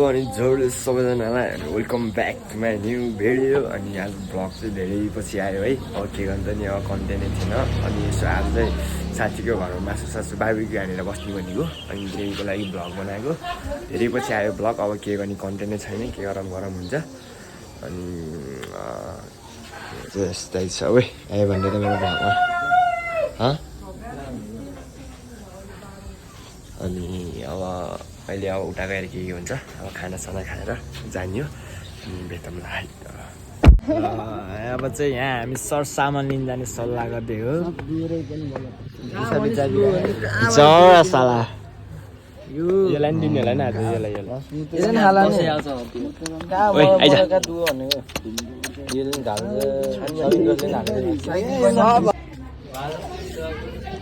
अनि जोड सबैजनालाई welcome back to my new video. अनि आज ब्लग चाहिँ धेरै पछि आयो है। अब के गर्दा नि अब कन्टेन्टै थिएन। अनि यसो आज चाहिँ साथीको घरमा मासु बार्बिक्यू हानेर बस्नु भनेको, अनि त्यहीको लागि ब्लग बनाएको। धेरै पछि आयो ब्लग, अब के गर्ने कन्टेन्टै छैन, के गरम हुन्छ। अनि यस्तै छ है आयो भने त मेरो ब्लगमा। अनि अब अहिले अब उता गएर के हुन्छ, अब खानासाना खाएर जानियो अनि भेटौँला। अब चाहिँ यहाँ हामी सामान लिन जाने सल्लाह गर्दै हो। साला यसलाई नि दिने होला नि, आज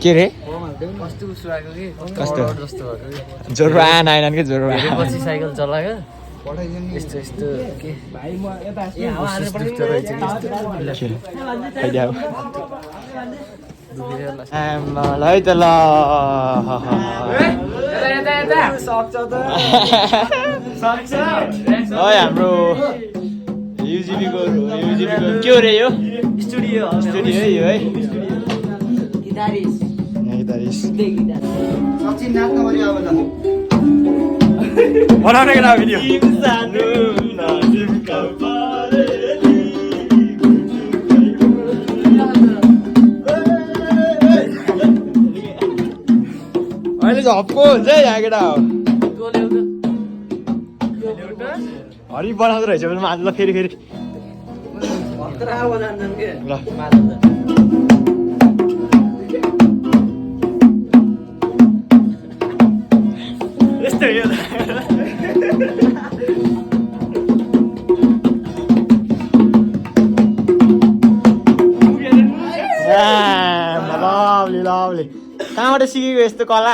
के रे कस्तो ज्वरो आएन कि ज्वरो पछि साइकल चलायो यस्तो यस्तो के भाइ म यता है त ल हाम्रो युजिबीको के हो रे यो स्टुडियो है यो है बनाउने के नाम भिडियो अहिले झप्को हुन्छ है यहाँ केटा हो। हरि बनाउँदो रहेछ भने माझ ल फेरि यस्तो यो लभली कहाँबाट सिकेको यस्तो कला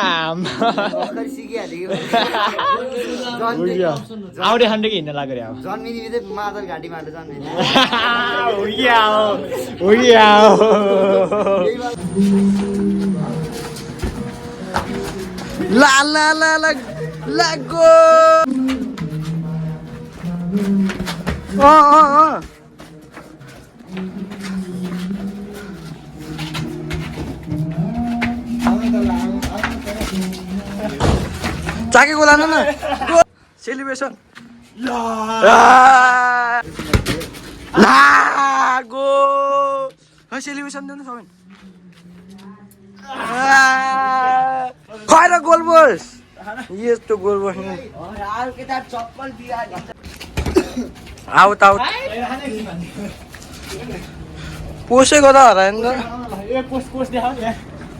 आउटे खण्डे कि हिँड्न लाग्यो अब लागो चाके को लानु न सेलिब्रेसन लागो सेलिब्रेसन दिनु सबै खैर गोल बस यस्तो गोल बस आउट पोसेको त हराएन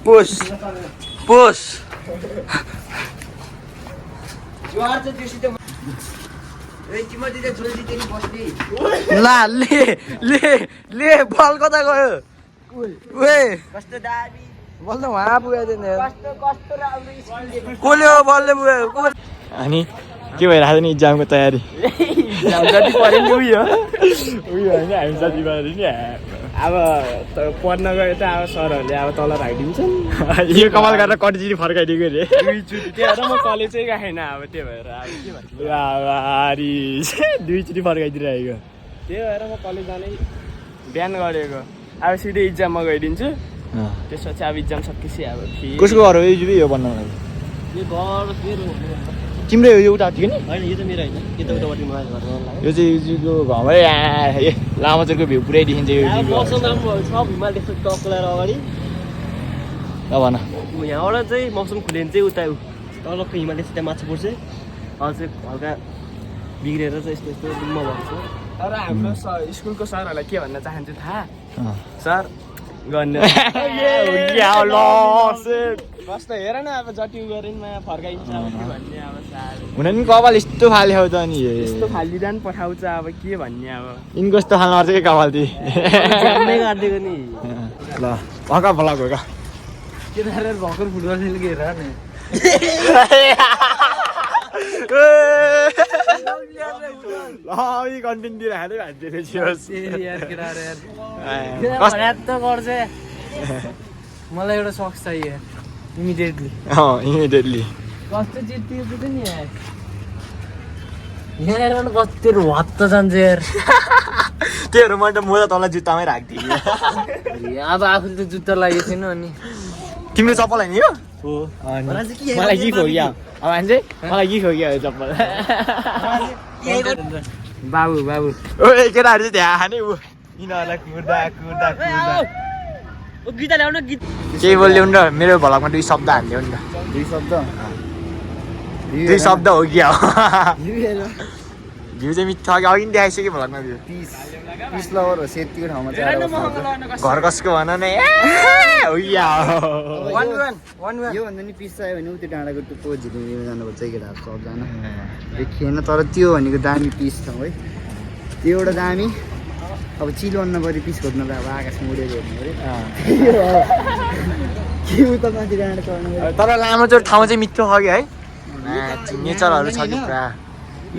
पोस ला ले बल कता गयो बल त उहाँ पुगेको कसले हो बलले पुगेको। अनि के भइरहेको नि इक्जामको तयारी जति पऱ्यो नि उयो होइन हामी जति पऱ्यो नि अब पढ्न गयो त अब सरहरूले अब तल राखिदिन्छन्। यो कपाल गरेर कटिचुटी फर्काइदिएको रे दुईचोटि त्यही भएर म कलेजै गएन अब त्यही भएर अब के भन्नु दुईचोटि फर्काइदिइरहेको त्यही भएर म कलेज जाने बिहान गरेको। अब सिधै इक्जाममा गइदिन्छु, त्यसपछि अब इक्जाम सकेपछि अब कसको घर हो यो भन्नु लागि तिम्रो यो उता थियो नि होइन यो त मेरो होइन यो त उतापट्टि मलाई घर यो चाहिँ युजीको घरमै लामाचोरको भ्यू पुरै देखिन्छ यो मौसम राम्रो छ हिमाल देख्छ टक्लाएर अगाडि भन यहाँबाट चाहिँ मौसम खुल्यो भने चाहिँ उता तलको हिमाल देख्छ त्यहाँ माछा पर्छ अझ चाहिँ हल्का बिग्रेर चाहिँ यस्तो यस्तो रुममा भएको छ। तर हाम्रो स्कुलको सरहरूलाई के भन्न चाहन्छु थाहा सर गर्ने कस्तो हेर न अब जति गरेमा फर्काइन्छ अब के भन्ने अब हुन नि कपाल यस्तो फाल्यो त नि यस्तो फालिदिँदा नि पठाउँछ अब के भन्ने अब यिनको यस्तो फाल्नु पर्छ कि कपाल ती गरिदिएको नि ल भर्खर बोलाएको क्या के भर्खर फुटबल खेलेको हेर नि कन्टेन्ट दिइराखेर मलाई एउटा सक्स चाहियो इमिडिएटली कस्तो चिज तिर्छ नि यहाँ कति हत्त जान्छ यार त्योहरू मैले त मोजा तल जुत्तामै राखिदिएँ अब आफूले त जुत्ता लागेको थिएन अनि तिम्रो चप्पल होइन यो मलाई गिफ्ट हो क्या अब मान्छे मलाई गिफ्ट हो क्या यो चप्पल बाबु बाबु ओ केटाहरू चाहिँ त्यहाँ हाने ऊ यिनीहरूलाई कुर्दा कुर्दा कुर्दा गीता ल्याउन गीत केही बोलिदेऊ नि त मेरो भ्लगमा 2 शब्द हालिदेऊ नि त 2 शब्द हो क्या भ्यू चाहिँ मिठो अघि अघि देखाइसक्यो भ्लगमा भ्यू पिस लभर हो सेतीको ठाउँमा चाहिँ घर कसको भन न हो या योभन्दा नि पिस चाहियो भने उति डाँडाको टुप्पो झिलिमिलीमा जानुपर्छ केटाहरू सबजना देखिएन तर त्यो भनेको दामी पिस छ है त्यो एउटा दामी अब चिलो अन्न पऱ्यो पिस खोज्नलाई अब आकाशमा उडेर हेर्नु पऱ्यो के उता माथि डाँडा चढ्नु पऱ्यो तर लामो चाहिँ ठाउँ चाहिँ मिठो छ कि है नेचरहरू छ कि पुरा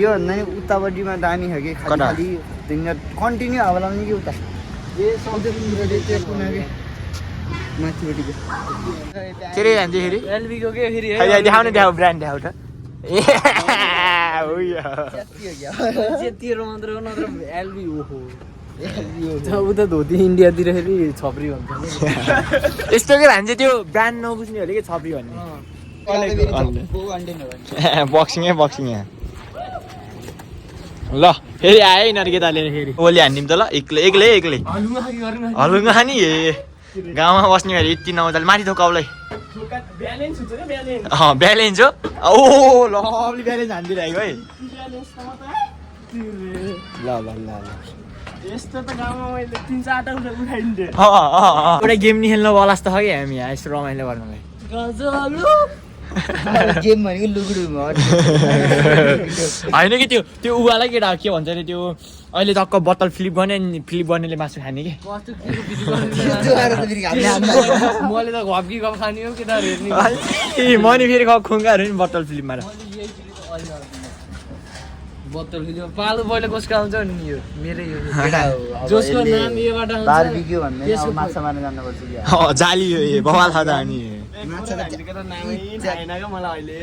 योभन्दा नि उतापट्टिमा दामी छ कि खालि कन्टिन्यू हावा लाउने कि उता ए सौदेपुरले त्यो कुनाको माथिपट्टिको के रे जान्थ्यो फेरि एलबीको के फेरि देखाउनु देखाउ ब्रान्ड देखाउ त ए हो या त्यतिरो मात्र हो नत्र एलबी ओहो उता धोती इन्डियातिर फेरि छप्री भन्छ यस्तो के भन्छ त्यो ब्रान्ड नबुझ्नेहरूले के छप्री भन्ने बक्सिङै बक्सिङ यहाँ ल फेरि आयो यिनीहरू केटाले फेरि ओली हानिदिउँ त ल एक्लै एक्लै एक्लै हलुङ्गा खाने गाउँमा बस्ने भएर यति नमजाले माथि थोकाउलाई ब्यालेन्स हो ओ लभली ब्यालेन्स हानिदिइरहेको है ल ल ल यस्तो त गाउँमा मैले 3-4 टा उठाइदिन्थे एउटा गेम नि खेल्नु वाला जस्तो छ कि हामी यहाँ यस्तो रमाइलो गर्नलाई गेम भनेको लुगुडु होइन कि त्यो उवालाई केटा के भन्छ अरे त्यो अहिले टक्क बोतल फ्लिप गर्ने अनि फ्लिप गर्नेले मासु खाने कि मैले त घप्की गफ खाने हो केटाहरू हेर्ने म नि फेरि खुङ्गाहरू नि बोतल फ्लिप मार बोतल फिल्म पालो पहिला कसको आउँछ नि यो मेरै यो जसको नाम योबाट आउँछ बारबिक्यू भन्ने अब माछा मार्न जानुपर्छ कि जाली हो बवाल छ त अनि माछा त नामै छैन क्या मलाई अहिले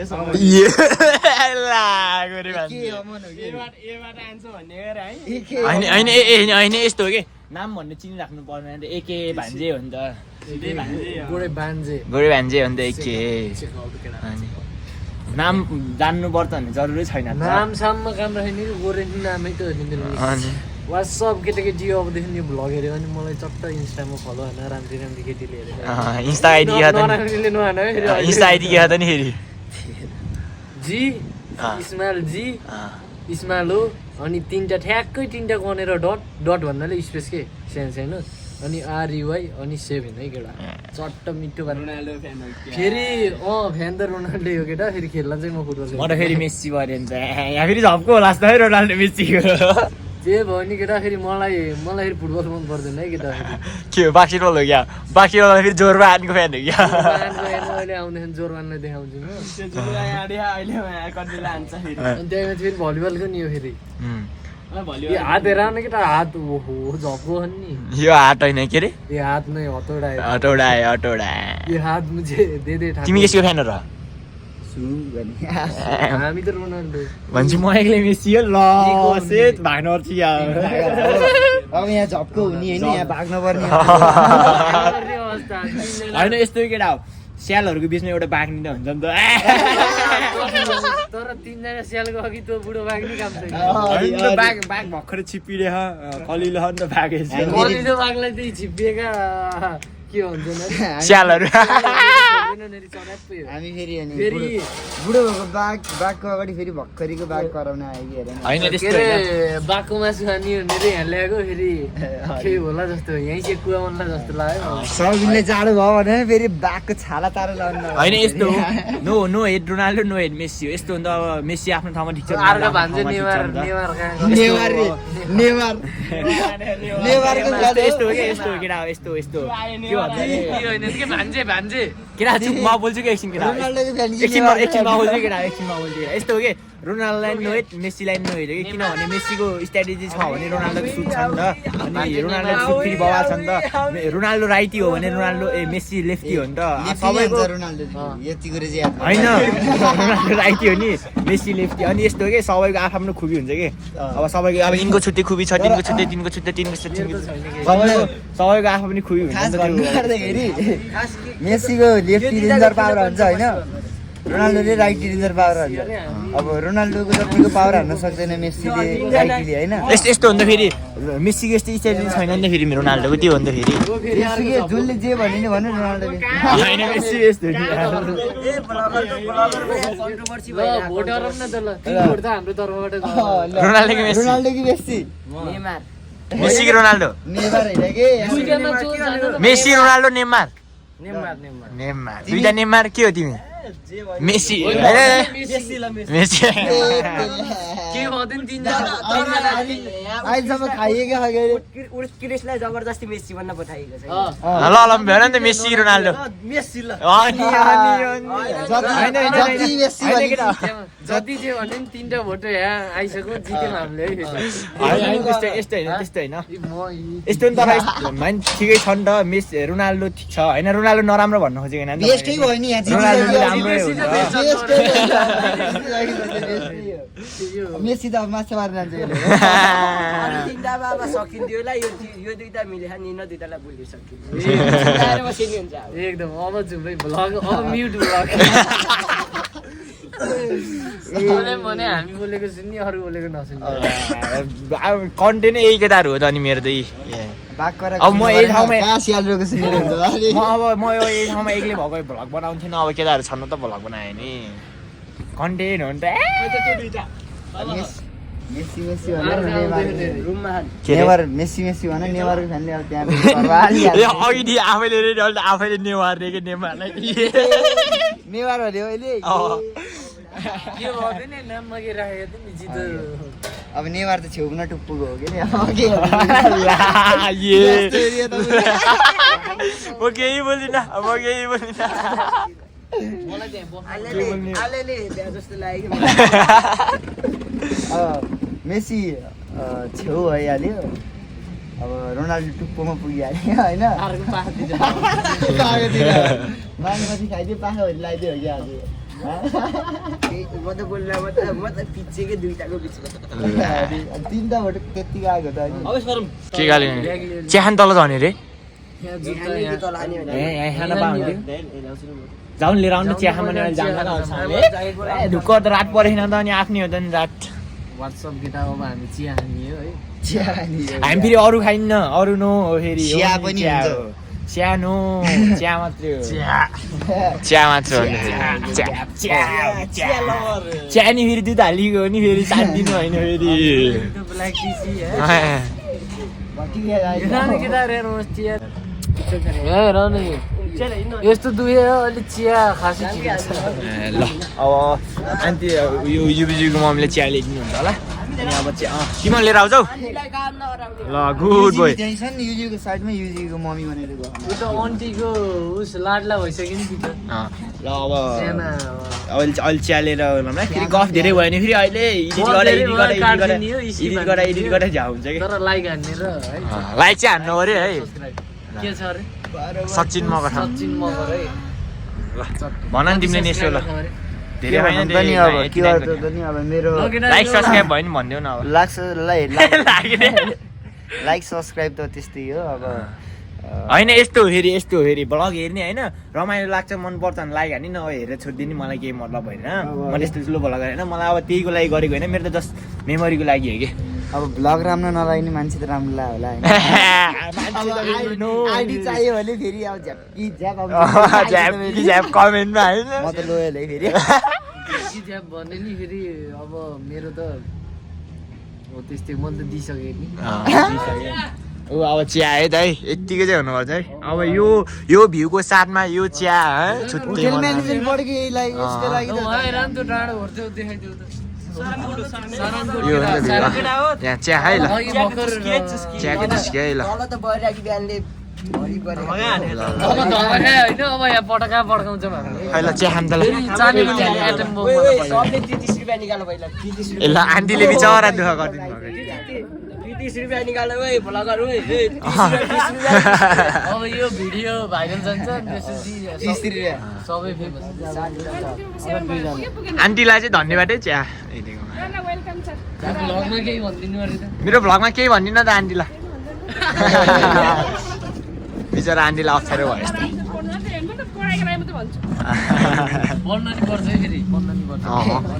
एबाट आन्छ भन्ने गरे है होइन यस्तो हो कि नाम भन्ने चिनिराख्नु पर्दैन एके भान्जे हो नि त गोडे बान्जे गोडे भान्जे हो नि त एके नाम जान्नु पर्छ भन्ने जरुरी छैन नाम साममा काम राख्ने गोरे नामै त वाट्सएप केटाकेटी अबदेखि यो भ्लग हेऱ्यो भने मलाई चट्ट इन्स्टामा फलो हान राम्री राम्री केटीले हेरेर इन्स्टा आइडी नराम्रीले नहान है इन्स्टा आइडी के त नि फेरि जी इस्माइल जी इस्माइल हो अनि 3टा ठ्याक्कै 3टा गनेर डट भन्नाले स्पेस के सानो सानो अनि आरयुआई अनि 7 है केटा चट्ट मिठो रोनाल्डो फ्यान हो फेरि फ्यान त रोनाल्डो हो केटा फेरि खेल्न चाहिँ म फुटबल म त फेरि मेस्सी भरे नि यहाँ फेरि झप्को होला जस्तो है रोनाल्डो मेस्सीको जे भयो नि केटा फेरि मलाई फेरि फुटबल मन पर्दैन है केटा के हो बास्केटबल हो क्या बास्केटबल फेरि जोरमा हानेको फ्यान हो क्या अहिले आउँदाखेरि जोरवानलाई देखाउँछु म अनि त्यहाँ फेरि भलिबलको नि हो फेरि हात हेर न केटा हात ओहो झप्को नि यो हात होइन के अरे यो हात नै हतौडा हटौडा यो हात मुझे दे तिमी कसको फ्यान हो र हामी त रोनाल्डो भन्छु म एक्लै मेस्सी हो ल सेट भाग्न पर्छ यार अब यहाँ झप्को हुने होइन यहाँ भाग्न पर्ने होइन यस्तो केटा हो स्यालहरूको बिचमा एउटा बाघ्ने हुन्छ नि त तर 3जना स्यालको अघि त्यो बुढो बाघ्ने काम छैन बाघ भर्खर छिप्पिरे कलिलो नि त बाघ कलिलो बाघलाई चाहिँ छिप्पिएका के भन्छ स्यालहरू हामी फेरि बुढो भएको बाघको अगाडि फेरि भर्खरीको बाघ कराउन आयो कि हेरेन होइन के अरे बाघको मासु खाने भनेर यहाँ ल्याएको फेरि के होला जस्तो यहीँ चाहिँ कुवा मनला जस्तो लाग्यो सबैले जाडो भयो भने फेरि बाघको छाला तारा लाउनु होइन यस्तो no head Ronaldo no head Messi हो यस्तो हो नि त अब मेस्सी आफ्नो ठाउँमा ठिक छ अर्को भन्छ नेवारको यस्तो हो क्या यस्तो केटा हो यस्तो के भन्छ भान्जे केटा चुप म बोल्छु कि एकछिन केटा रोनाल्डोको फ्यान एकछिनमा बोल्छु केटा एकछिनमा बोल्छु यस्तो हो कि रोनाल्डोलाई नोहेट मेस्सीलाई नोहेट कि किनभने मेस्सीको स्ट्राटेजी छ भने रोनाल्डोको सुट छ नि त अनि रोनाल्डोको सुट फेरि बवाल छ नि त रोनाल्डो राइटी हो भने रोनाल्डो मेस्सी लेफ्टी हो नि त सबैको रोनाल्डो यतिको चाहिँ याद होइन रोनाल्डो राइटी हो नि मेस्सी लेफ्टी अनि यस्तो हो कि सबैको आफ्नो खुबी हुन्छ कि अब सबैको अब यिनको छुट्टै खुबी छ तिनको छुट्टै तिनको छुट्टै तिनको छुट्टै सबैको आफ्नो पनि खुबी हुन्छ खास भन्नुपर्दाखेरि मेस्सीको लेफ्टी रेन्जर पावर हुन्छ होइन रोनाल्डोले राइटी रेन्जर पावर हुन्छ अब रोनाल्डोको जतिको पावर हान्न सक्दैन मेस्सीले राइटीले होइन यस्तो हो नि त फेरि मेस्सीको यस्तो स्ट्राटेजी छैन नि त फेरि रोनाल्डोको त्यो हो नि त फेरि जसले जे भने नि भन्नु रोनाल्डोले होइन मेस्सी यस्तो हो नि। रोनाल्डो कि मेस्सी रोनाल्डो कि मेस्सी मेस्सी कि रोनाल्डो नेमार होइन के मेस्सी रोनाल्डो नेमार नेमार दुईटा नेमार के हो तिमी मेस्सी मेस्सी अहिलेसम्म खाइएकै खायो क्रिसलाई जबरजस्ती मेस्सी भन्न पठाइएको छ ल ल भएन नि त मेस्सी रोनाल्डो मेस्सी ल जति जे भने नि 3टा भोट यहाँ आइसक्यो जित्यौँ हामीले है यस्तो होइन यस्तो नि तर ठिकै छ नि त रोनाल्डो ठिक छ होइन रोनाल्डो नराम्रो भन्न खोजेको होइन बेस्टै भयो नि यहाँ रोनाल्डो राम्रै हुन्छ मेस्सी त अब माछा मार्न जान्छ तिनवटा अब सकिन्थ्यो होला यो दुईटा मिलेछ नि न दुईटालाई बोल्नु सकिन्थ्यो हुन्छ एकदम अब चुप्रै भ्लग अब म्युट भ्लग भने हामी बोलेको सुन्ने अरू बोलेको नसुन्ने कन्टेन्ट यही केटाहरू हो त अनि मेरो त अब म यही ठाउँमा म यही ठाउँमा एक्लै भएको भ्लग बनाउँथेन अब केटाहरू छन् त भ्लग बनायो नि कन्टेन्ट हो नि त मेस्सी मेस्सी भनेर नेमार मेस्सी मेस्सी भने नेमारको फ्यानले अब त्यहाँ अघि आफैले नेवार रे कि नेमारलाई नेमार भन्यो अहिले यो गर्दैन नाम मागे राखेको थिएँ नि जितो अब नेवार त छेउ न टुप्पुको हो कि म केही बोल्दिनँ म केही बोल्दिनँ जस्तो लाग्यो मेस्सी छेउ भइहाल्यो अब रोनाल्डो टुप्पोमा पुगिहाल्यो होइन मागेपछि खाइदियो पाखाभरि लगाइदियो क्या म त बोल्न म त पिच्छेकै दुईटाको बिचमा 3टा भोट त्यत्तिको आएको त के गाली चिहान तल झर्ने रे जाउँ लिएर आउनु चिया खाने ढुक्क त रात परेन त अनि आफ्नै हो त नि रात वाट्सएप गिटा अब हामी चिया खानियो है हामी फेरि अरू खाइन्न अरू नो हो फेरि चिया पनि हुन्छ चिया मात्रै हो चिया मात्र हो चिया नि फेरि दुध हालिएको हो नि फेरि 7 दिन होइन फेरि यस्तो दुई अलि चिया खासै ठिक छ ल अब आन्टी यो युबिजीको मम्मीले चिया ल्याइदिनु हुन्छ होला अनि अब चिया तिमीले लिएर आउँछौ ल गुड बोय त्यही छ नि युजीको साइडमा युजीको मम्मी भनेर गयो उ त आन्टीको उस लाडला भइसक्यो नि त ल अब अहिले चिया लिएर फेरि गफ धेरै भयो नि फेरि अहिले एडिट गरेर झ्याउ हुन्छ कि तर लाइक हान्ने र है लाइक चाहिँ हान्नु पऱ्यो है के छ अरे सचिन मगर है भन नि तिमीले नि यसो ल धेरै होइन नि अब के गर्छ त नि अब मेरो लाइक सब्स्क्राइब भयो नि भनिदेऊ न अब लाइक सब्स्क्राइब त त्यस्तै हो अब होइन यस्तो हेरी ब्लग हेर्ने होइन रमाइलो लाग्छ मनपर्छ भने लाइक हानि न अब हेरेर छोडिदिने मलाई केही मतलब होइन म त्यस्तो ठुलो ब्लग होइन मलाई अब त्यहीको लागि गरेको होइन मेरो त जस्ट मेमोरीको लागि हो कि अब ब्लग राम्रो नलाग्ने मान्छे त राम्रो लाग्यो होला होइन आइडी चाहियो भने फेरि अब झ्याप कमेन्टमा होइन म त लोयल है फेरि झ्याप भन्ने नि फेरि अब मेरो त हो त्यस्तै मन त दिइसकेँ नि ऊ अब चिया है त है यत्तिकै चाहिँ हुनुपर्छ है अब यो भ्यूको साथमा यो चिया है छुट्टै यहाँ चिया है ल चियाको चुस्की है ल तल त भइरहेको बिहानले अब धमाका होइन अब यहाँ पटका पड्काउँछौँ हामीले खै ल चिया खाम त ल फेरि चाँदीको ल्याउने एटम बम सबले 30 रुपियाँ निकाल्नु पहिला 30 ए ल आन्टीले बिचरा दुःख गरिदिनु भएको 30 रुपियाँ निकाल्नु है भ्लगर है 30 अब यो भिडियो भाइरल जान्छ त्यसपछि 30 रुपियाँ सबै फेमस आन्टीलाई चाहिँ धन्यवाद है चिया भ्लगमा केही भनिदिनु अरे त मेरो भ्लगमा केही भन्दिनँ त आन्टीलाई बिचरा आन्टीलाई अप्ठ्यारो भयो यस्तो पढ्न नि पर्छ है फेरि पढ्न नि पर्छ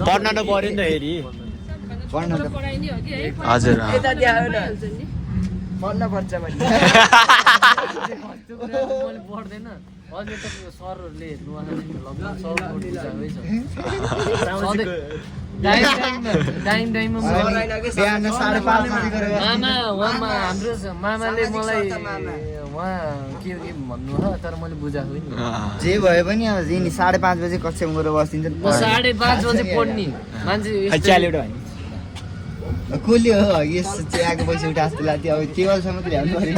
पढ्न त पऱ्यो नि त फेरि पढ्न त हजुर यता देखायो न पढ्न पर्छ भने मैले पढ्दैन अझै त सरहरूले हेर्नु टाइममा बिहान 5:30 बजी गरेर मामा हाम्रो मामाले मलाई उहाँ के भन्नु हो तर मैले बुझाएको नि जे भए पनि अब नि 5:30 बजे कक्षामा गएर बस्दिन्छ म 5:30 बजे पढ्ने मान्छे कसले हो यस चियाको पैसा उठा जस्तो लाग्थ्यो अब टेबलसम्म त ल्याउनु पऱ्यो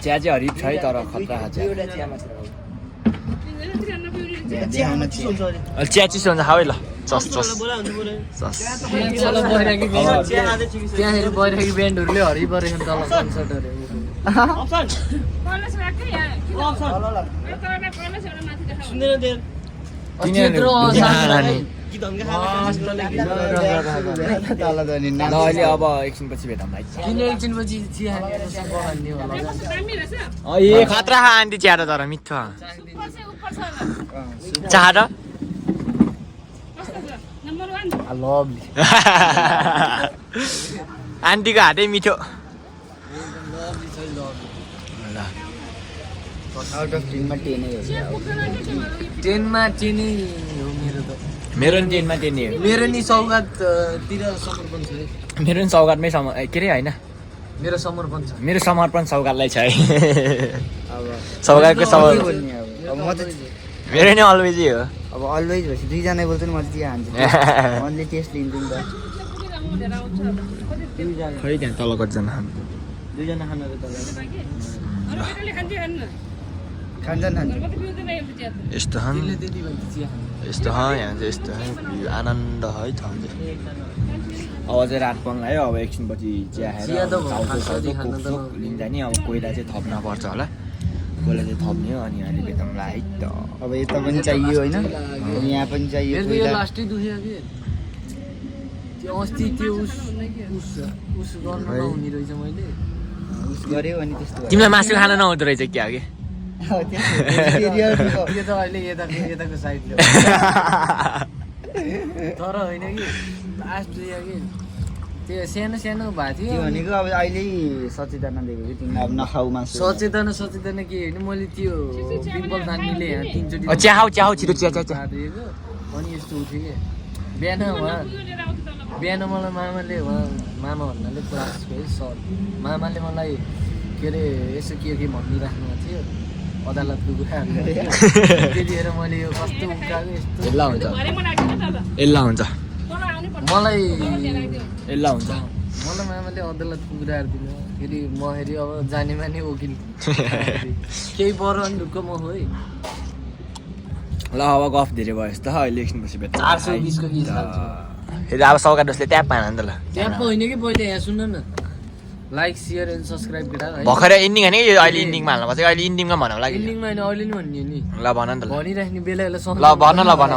चिया चाहिँ हरिफ छ है तर खतरा छ एउटा चिया मात्र हो चिया खान चिया चिया चिसो हुन्छ खाऊ है ल चस चस चस त्यहाँनिर बैरागी ब्यान्डहरूले हरिबरेको तल कन्सर्टहरू तल त नि ल अहिले अब एकछिनपछि भेटौँ भाइ किन एकछिनपछि चिया खाने होला ए खतरा खा आन्टी चिया त तर मिठो चाह र आन्टीको हातै मिठो आउट अफ 10 मा 10 नै हो 10मा 10 नै हो मेरो त मेरो नि 10 मा 10 नै हो मेरो नि सौगाततिर समर्पण छ है मेरो नि सौगातमै के अरे होइन मेरो समर्पण छ मेरो समर्पण सौगातलाई छ है अब सौगातको सवाल अब म त मेरो नि अलवेजै हो अब अलवेज भएपछि दुईजना बोल्छ नि म चाहिँ हान्छु मनले टेस्ट लिन्छु नि त खै त्यहाँ तल कतिजना दुईजना खानु त खान्छन् यस्तो हन् यस्तो यहाँ चाहिँ यस्तो आनन्द है ठाउँ चाहिँ अब चाहिँ रात पर्न लाग्यो अब एकछिनपछि चिया चिया त खाएर लिन्छ नि अब कोइला चाहिँ थप्न पर्छ होला कोइला चाहिँ थप्ने हो अनि अहिले भेटौँला है त अब यता पनि चाहियो होइन यहाँ पनि चाहियो मेरो यो लास्टै दुख्यो कि त्यो अस्ति त्यो उस गर्न नहुने रहेछ मैले उस गऱ्यो अनि त्यस्तो तिमीलाई मासु खान नहुँदो रहेछ क्या कि यो त अहिले यताको साइड तर होइन कि लास्ट दुख्यो कि त्यो सानो सानो भएको थियो भनेको अब अहिले सचेतना दिएको कि तिमीलाई अब नखाऊ मासु सचेतना के होइन मैले त्यो पिम्पल तान्नेले यहाँ 3 चोटि चिया खाऊ छिटो चिया चिया दिएको अनि यस्तो उठ्यो कि बिहान मलाई मामाले मामा भन्नाले क्लास गयो सर मामाले मलाई के अरे यसो के भनिराख्नु भएको थियो अदालतको कुराहरू त्यतिखेर मैले यो कस्तो उकाएको यस्तो एल्ला हुन्छ मलाई मामाले अदालतको कुराहरू दिनु फेरि म फेरि अब जाने माने वकिल केही पर अनि ढुक्क म हो है ल अब गफ धेरै भयो जस्तो अहिले एकछिनपछि भेट्छ 420 को गीत फेरि अब सौगात डोसले ट्याप पाएन नि त ल त्यहाँ होइन कि पहिले यहाँ सुन्न न लाइक सेयर एन्ड सब्सक्राइब गिरा है भर्खर इन्डिङ होइन कि अहिले इन्डिङमा हाल्नु पर्छ अहिले इन्डिङमा भनौँ लागि इन्डिङमा होइन अहिले नि भन्ने नि ल भन नि त भनिराख्ने बेला बेला ल भन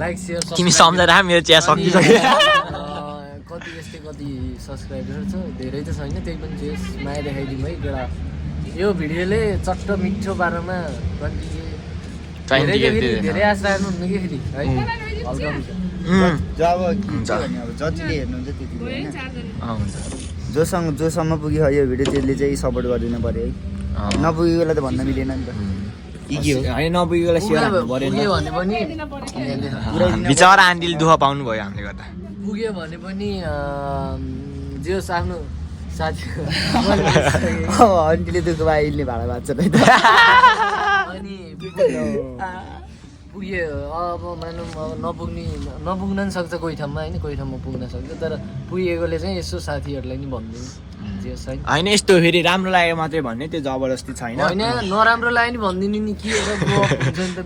लाइक सेयर तिमी सम्झेर मेरो चिया सकिसक्यो कति सब्सक्राइबर छ धेरै त छैन त्यही पनि जे माया देखाइदिउँ है एउटा यो भिडियोले चट्ट मिठो बारेमा धेरै आश राख्नुहुन्न कि फेरि है हल्का जब जतिले हेर्नुहुन्छ त्यतिले होइन जोसम्म पुग्यो यो भिडियो त्यसले चाहिँ सपोर्ट गरिदिनु पऱ्यो है नपुगेकोलाई त भन्न मिलेन नि त होइन नपुगेकोलाई सेयर हाल्नु पऱ्यो पुग्यो भने पनि बिचरा आन्टीले दुःख पाउनु भयो हामीले गर्दा पुग्यो भने पनि जे होस् आफ्नो साथी आन्टीले दुःख पाए यिनले भाडा बाँच्छ नि त अनि पुग्यो अब मानौँ अब नपुग्न नि सक्छ कोही ठाउँमा होइन कोही ठाउँमा पुग्न सक्छ तर पुगेकोले चाहिँ यसो साथीहरूलाई नि भनिदिनु जे छैन होइन यस्तो फेरि राम्रो लाग्यो मात्रै भन्ने त्यो जबरजस्ती छैन होइन नराम्रो लाग्यो नि भनिदिनु नि के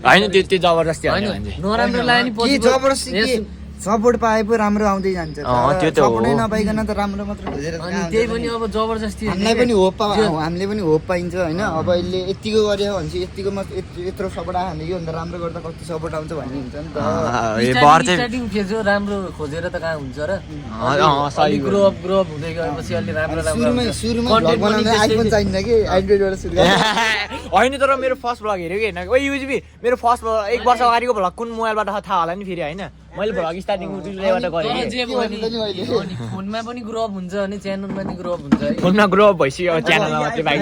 होइन त्यो जबरजस्ती होइन होइन नराम्रो लाग्यो नि के जबरजस्ती के सपोर्ट पाए पो राम्रो आउँदै जान्छ त्यो त हो। सपोर्टै नपाइकन त राम्रो मात्र खोजेर अनि त्यही पनि अब जबरजस्ती हामीलाई पनि हामीले पनि होप पाइन्छ होइन अब यसले यतिको गर्यो भने चाहिँ यतिको मात्र यत्रो सपोर्ट आयो भने कि अन्त राम्रो गर्दा कति सपोर्ट आउँछ भन्ने हुन्छ नि त स्टार्टिङ फेज हो राम्रो खोजेर त कहाँ हुन्छ र सही ग्रो अप हुँदै गएपछि अलि राम्रो सुरुमै भ्लग बनाउँदा आइफोन चाहिन्छ कि एन्ड्रोइडबाट सुरु गर्छ होइन तर मेरो फर्स्ट भ्लग हेरेको हेर्न ओ युजिबी मेरो फर्स्ट भ्लग 1 वर्ष अगाडिको भ्लग कुन मोबाइलबाट थाहा होला नि फेरि होइन मैले भ्लग स्टार्टिङ उजुलेबाट गरेँ जे भयो नि फोनमा पनि ग्रो अप हुन्छ अनि च्यानलमा पनि ग्रो अप हुन्छ है फोनमा ग्रो अप भइसक्यो च्यानलमा मात्रै बाइक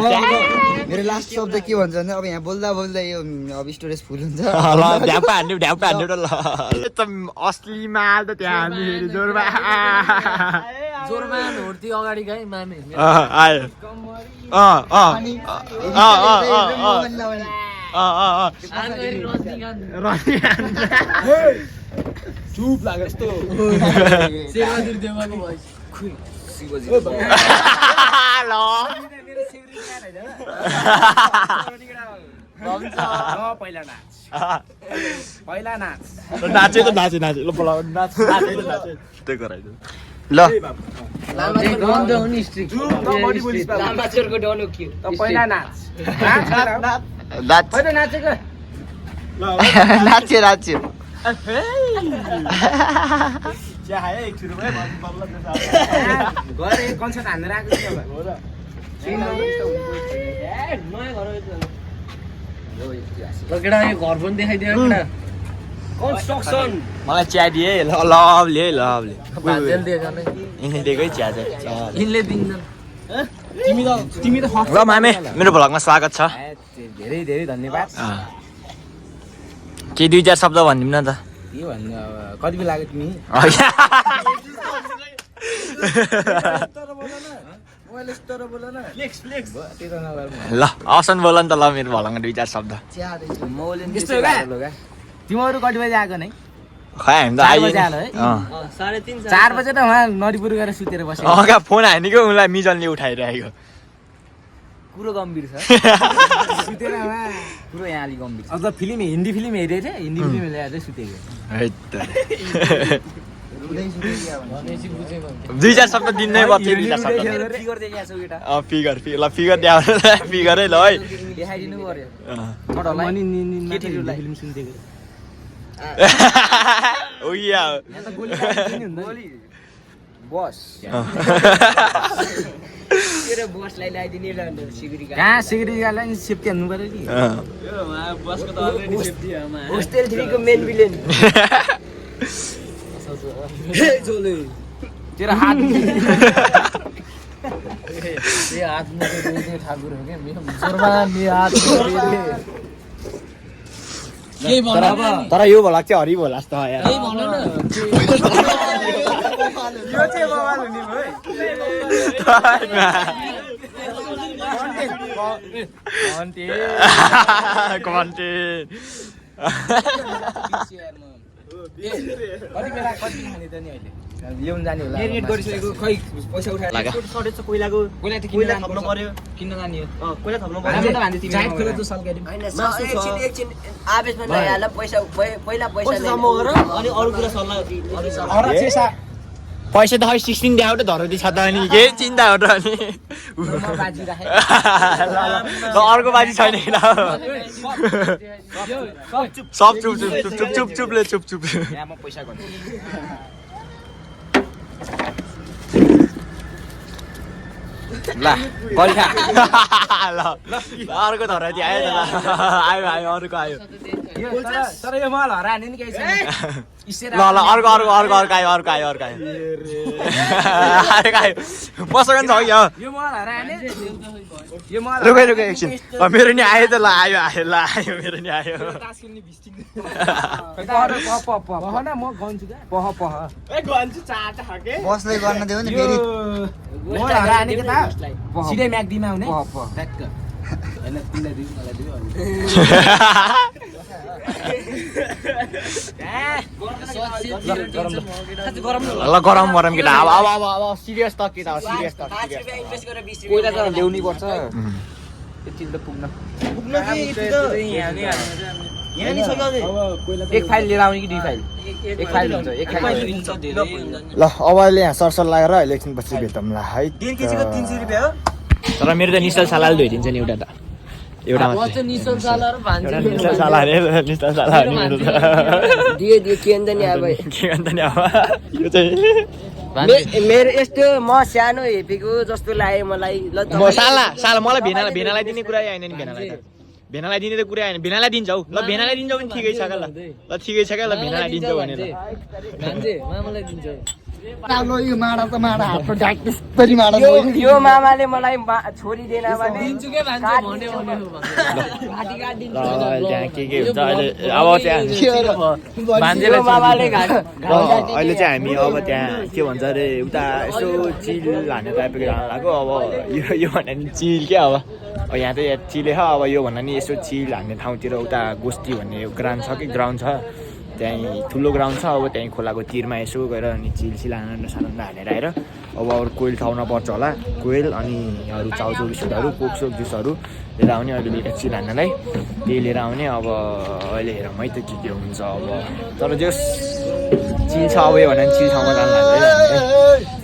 मेरो लास्ट शब्द के भन्छ भने अब यहाँ बोल्दा बोल्दा यो अब स्टोरेज फुल हुन्छ ल ढ्याप्पा हान्नु ल एकदम असली माल त त्यहाँ हामी फेरि जोरमा जोरमा होर्ती अगाडि गए मामे आयो चुप लाग्यो यस्तो शेरबहादुर देवाको भोइस नाचे ल बोलाउ नाचे त्यही गराइदिनु ल गन्ध हो नि स्ट्रिक लामाचोरको डनो के त पहिला नाच नाचेको नाच्यो गरे कन्सर्ट हान्दै आएको थियो केटा यो घर पनि देखाइदियो केटा कन्स्ट्रक्सन मलाई चिया दिए लभले भान्जेल दिएको नै दिएकै चिया चाहिँ यिनले दिँदैन तिमी त ल मामे मेरो भ्लगमा स्वागत छ धेरै धेरै धन्यवाद के 2-4 शब्द भनिदिउँ न त के भन्नु अब कति बेला लाग्यो तिमी ल असन बोल नि त ल मेरो भ्लगमा 2-4 शब्द तिमीहरू कति बजी आएको नै खै हामी त 4 बजे आलो है 3:30 4 बजे त उहाँ नरिपुर गएर सुतेर बस्यो क्या फोन हानेको उनलाई मिजनले उठाइरहेको कुरो गम्भीर छ सुतेर उहाँ कुरो यहाँ अलि गम्भीर छ अझ फिल्म हिन्दी फिल्म हेरेको थिएँ हिन्दी फिल्म हेरेर चाहिँ सुतेको भनेपछि बुझेको 2-4 शब्द दिनै पर्छ 2-4 शब्द फिगर देखाएको छौ केटा फिगर फिगरै ल है देखाइदिनु पर्यो छोटोलाई केटीहरूलाई फिल्म सुन्थेको ओ या यहाँ त गोली खाइदिनु नि गोली बस तेरो बसलाई ल्याइदिने ल सिगुरी कहाँ सिगुरी गालाई सेफ्टी हान्नु पर्यो नि बसको त अलरेडी सेफ्टी हो मा होस्टेल 3 को मेन विलेन हे जोले तेरा हात ये हात मुके दे ठाकुर हो के मेरो जोरमा मे हात के भन्नु तर यो भ्लग चाहिँ हरि भोला जस्तो यार के भन्नु न यो चाहिँ बवाल हुने भयो कन्टेन्ट कति बेला कति खाने त नि अहिले ल्याउन जाने होला एडिट गरिसकेको खै पैसा उठाएर सर्टेज छ कोइलाको कोइला त किन्न थप्नु पर्यो किन्न जाने हो कोइला थप्नु पर्यो हामी त भन्दै तिमी चाइट खोले त सल्काइदिम हैन एकछिन आवेशमा नहाल पैसा पहिला पैसा जम्मा गर अनि अरु कुरा सल्लाह अरु चाहिँ पैसा त खै 16 ड्याउ त धरती छ त अनि के चिन्ता हो र अनि बाजी राखे ल अर्को बाजी छैन किन सब चुपले चुप यहाँ म पैसा गर्छु ल गरिखा ल अर्को धरती आयो त आयो अर्को आयो तर यो मल हराने नि केही छैन ल अर्को आयो पसगन छ कि यो मल हराने यो मल रुकै एकछिन मेरो नि आयो त ल आयो मेरो नि आयो पह न म गन्छु क्या पह ए गन्छु चाटा खाके बसले गर्न देऊ नि फेरि मल हराने के त सिधै म्याग्दीमा हुने ल गरम गरम केटा अब सिरियस त केटा हो सिरियस त कोइला त ल्याउनै पर्छ यति त पुग्न एक फाइल लिएर आउने कि दुई फाइल एक फाइल हुन्छ एक फाइल ल अब अहिले यहाँ सरसल्लाह गरेर अहिले एकछिनपछि भेटौँला है तर मेरो त निश्चल सालाले धोइदिन्छ नि एउटा त एउटा मात्रै निश्चल साला र भान्जी निश्चल साला अरे निश्चल साला हो नि मेरो त दियो के अन्त नि अब के अन्त नि अब यो चाहिँ मेरो यस्तो म सानो हेपेको जस्तो लाग्यो मलाई म साला मलाई भेनालाई दिने कुरा आएन नि भेनालाई दिने त कुरा आएन भेनालाई दिन्छ हौ ल भेनालाई दिन्छ भने ठिकै छ ल ठिकै छ क्या ल भेनालाई दिन्छ भने भान्जे मामालाई दिन्छ यो माडा त माडा हातको ढाक त्यसरी माडा यो मामाले मलाई छोरी दिएन भने दिन्छु के भान्जे भन्यो त्यहाँ के हुन्छ अहिले अब त्यहाँ भान्जेलाई मामाले अहिले चाहिँ हामी अब त्यहाँ के भन्छ अरे उता यसो चिल हान्ने टाइपको जान लाग्यो अब यो भन्दा नि चिल क्या अब यहाँ त चिले छ अब यो भन्दा नि यसो चिल हान्ने ठाउँतिर उता गोष्ठी भन्ने ग्राउन्ड छ कि ग्राउन्ड छ त्यहीँ ठुलो ग्राउन्ड छ अब त्यहीँ खोलाको तिरमा यसो गएर अनि चिलसिल सानन्द हानेर आएर अब अरू कोइल ठाउँमा पर्छ होला कोइल अनि अरू चाउचाउ बिस्कुटहरू कोकसोक जुसहरू लिएर आउने अहिले बेलुका चिल हान्नलाई त्यही लिएर आउने अब अहिले हेरौँ है त के हुन्छ अब तर जस चिल छ अब यो भने चिल ठाउँमा जानु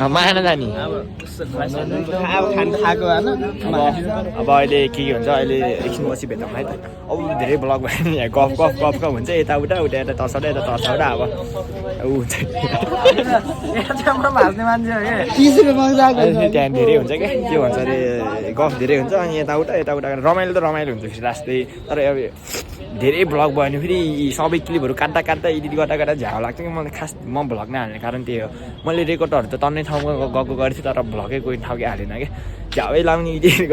माना जाने अब अहिले के हुन्छ अहिले एकछिन पछि भेटौँ है त अब धेरै ब्लग भयो नि यहाँ गफ हुन्छ यताउता यता तर्साउँदा अब हुन्छ त्यहाँ धेरै हुन्छ क्या के भन्छ अरे गफ धेरै हुन्छ अनि यताउता रमाइलो त रमाइलो हुन्छ फेरि रास्तै तर अब धेरै ब्लग भयो भने फेरि सबै क्लिपहरू काट्दा एडिट गर्दा झ्याउ लाग्छ कि मलाई खास म भ्लग नै हाल्ने कारण त्यही हो मैले रेकर्डहरू त तन्नै ठाउँमा गएको गरेको थिएँ तर भ्लगै कोही ठाउँकै हालेन क्या झ्याउै लाउने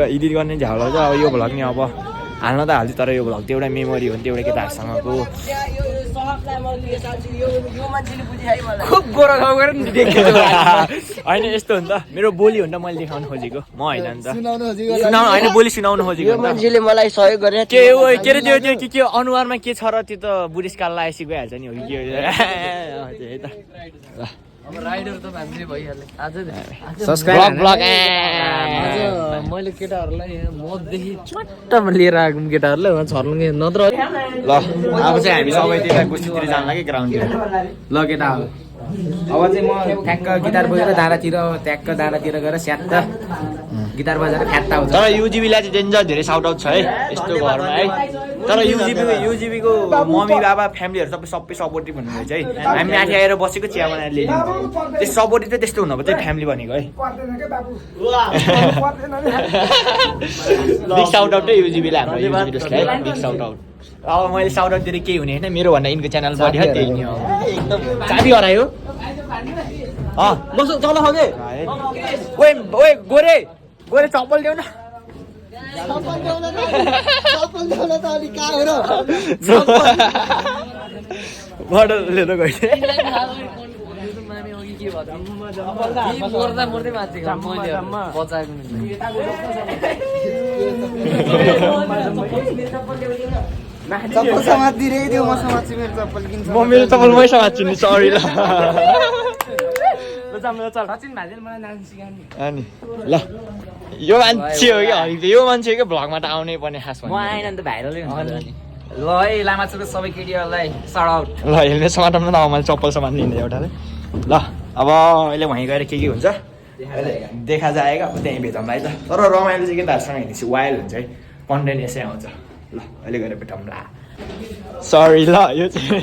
एडिट गर्ने झ्याउ लाग्छ अब यो भ्लग नि अब हाल्न त हाल्छु तर यो भ्लग त एउटा मेमोरी हो नि त्यो एउटा केटाहरूसँगको होइन यस्तो हो नि त मेरो बोली हो नि त मैले देखाउनु खोजेको म होइन नि त होइन बोली सुनाउनु खोजेको मान्छेले मलाई सहयोग गरे के अरे त्यो के अनुहारमा के छ र त्यो त बुढेसकाल लगाएपछि गइहाल्छ नि हो कि के त अब राइडर त भान्जे भइहाल्यो आज मैले केटाहरूलाई मदेखि चट्टामा लिएर आएको केटाहरूलाई उहाँ छर्लुङ्गे नत्र ल अब चाहिँ हामी सबै त्यता गोष्ठीतिर जानु लाग्यो ग्राउन्डतिर ल केटा अब चाहिँ म ठ्याक्क गिटार बजेर डाँडातिर गएर स्याट्ट गिटार बजाएर फ्याट्टा हुन्छ तर युजिबीलाई चाहिँ डेन्जर धेरै साउट आउट छ है यस्तो घरमा है तर युजिबीको मम्मी बाबा फ्यामिलीहरू सबै सपोर्टिभ हुनुहुन्छ है हामी माथि आएर बसेको चिया बनाएर ल्याइदिन्छ त्यो सपोर्टिभ चाहिँ त्यस्तो हुनुपर्छ है फ्यामिली भनेको है बिग साउट आउट है युजिबीलाई हाम्रो युजिबीलाई बिग साउट आउट अब मैले साउट आउट दिएर केही हुने होइन मेरो भन्दा यिनको च्यानल बढ्यो त्यही नि हो चाबी हरायो बस चल खागे ओए गोरे चप्पल ल्याउ न मोडल लिएर गए मर्दै बाँचेको मैले बचाएको चप्पल समातिदिए दियो म समात्छु मेरो चप्पल किन्छ म मेरो चप्पल मै समात्छु नि सरी ल अनि ल यो मान्छे हो कि यो मान्छे क्या भ्लगमा त आउनै पर्ने खास म आएन नि त भाइरलै हुन्छ ल है लामाचुको सबै केटीहरूलाई साउट आउट ल हेलमेट समात्नु न मैले चप्पल समात्नु हिँड्ने एउटाले ल अब अहिले वहीँ गएर के हुन्छ देखा जाएगा त्यहीँ भेटौँला है त तर रमाइलो चाहिँ केटाहरूसँग हिँडेपछि वाइल्ड हुन्छ है कन्टेन्ट यसै आउँछ ल अहिले गएर भेटौँला सरी ल यो चाहिँ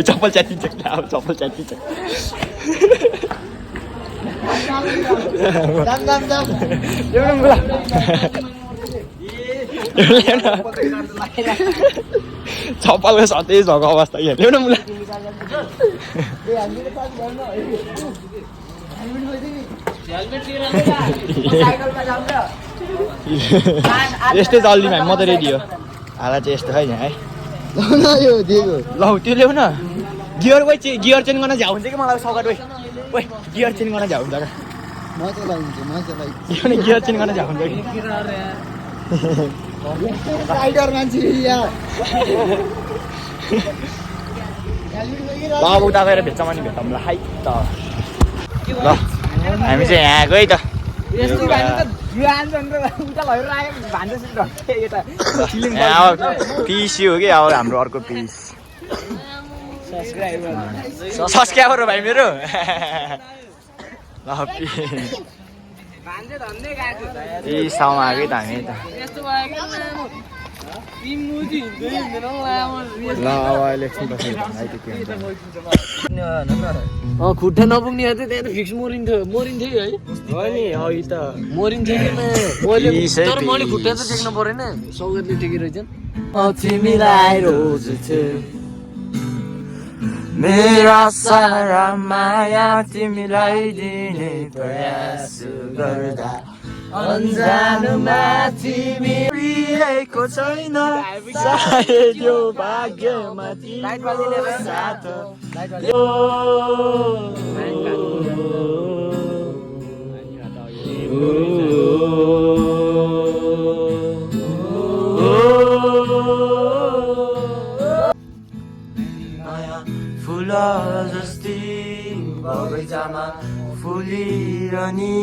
चप्पल च्यातिन्छ अब चप्पल च्यातिन्छ चप्पलको सधैँ झको अवस्था ल्याउनु मुला यस्तै चल्दिउँ हामी म त रेडी हो हाला चाहिँ यस्तो है है यो दिएको ल त्यो ल्याउ न गियर गियर चेन्ज गर्न झ्याउ हुन्छ कि मलाई सगट ओइ गियर चेन्ज गर्न झ्याउ हुन्छ क्या मजा लाग्छ गियर चेन्ज गर्न झ्याउ हुन्छ कि राइडर मान्छे यार ल अब उता गएर भेट्छौँ अनि भेटौँ ल है त ल हामी चाहिँ यहाँ आएको है त पिस हो कि अब हाम्रो अर्को पिस सब्सक्राइबर हो भाइ मेरो ल पिसमा आएकै त हामी त ल अब अहिले एकछिन बसेर भाइ त्यो के हुन्छ खुट्टा नपुग्ने थियो त्यहाँ फिक्स मोरिन्थ्यो है हो नि अघि त मोरिन्थ्यो कि तर मैले खुट्टा त टेक्नु परेन सौगतले टेकी रहेछन् तिमीलाई रोज्छु मेरा सारा माया तिमीलाई दिने प्रयास गर्दा अन्जानमा तिमी प्रिएको छैन सायद यो भाग्यमा तिम्रो साथ फुल जस्तै बगैँचामा फुलिरहने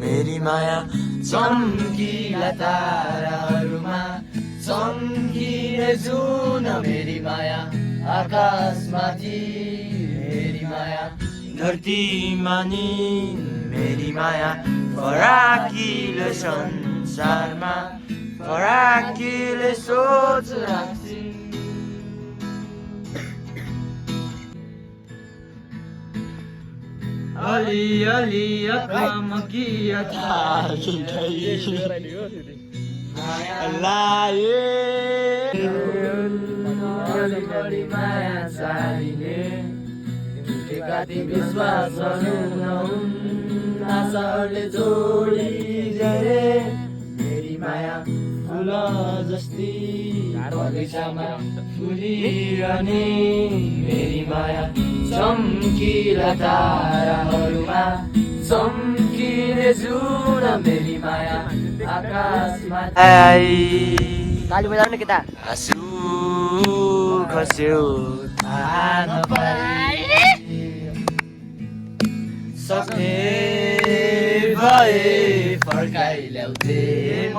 मेरी माया चम्किला ताराहरूमा चम्किने जुन मेरी माया आकाशमाथि मेरी माया धरतीमा नि मेरी माया फराकिलो संसारमा फराकिलो सोच राख्छु अलि अलि अकमकिया बढी माया चाहिने कति विश्वास आशाहरूले जोडी जरे मेरी माया फुल जस्ती बगैँचामा फुलिरहने मेरी माया चम्किला ताराहरूमा चम्किने जुन मेरी माया आकाशमा ताली बजाउनु केटा आँसु खस्यो थाहा नपाए सक्ने भए फर्काइ ल्याउँथे म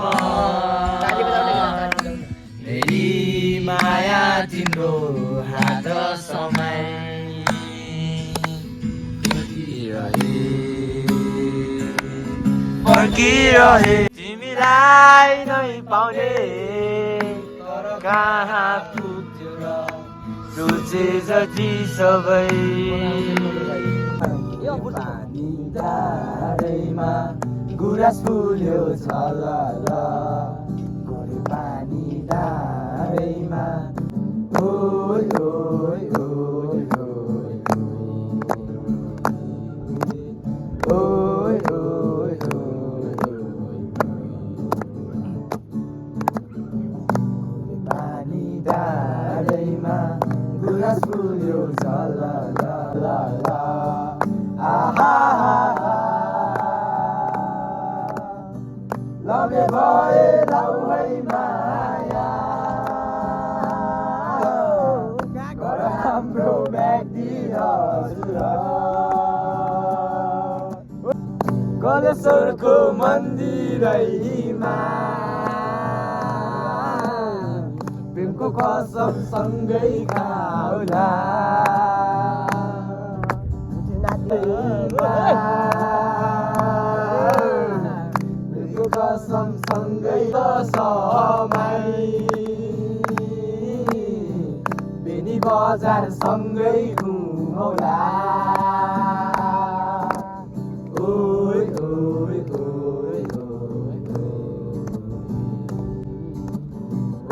मेरी माया तिम्रो हात समाए फर्किरहे तिमीलाई नै पाउने तर कहाँ पुग्थ्यो र सोचे जति सबै पानी धारैमा गुराँस फुल्यो छलल गोरे पानी धारैमा ओइ ओइ ओइ ओइ ओइ पानी धारैमा गुराँस फुल्यो छलल लबे भए लाउ है माया घर हाम्रो व्यक्ति हजुर गलेश्वरको मन्दिरैमा प्रेमको कसम सँगै खाउला कसम सँगै समय बेनी बजार सँगै घुमौला ओइ ओइ ओइ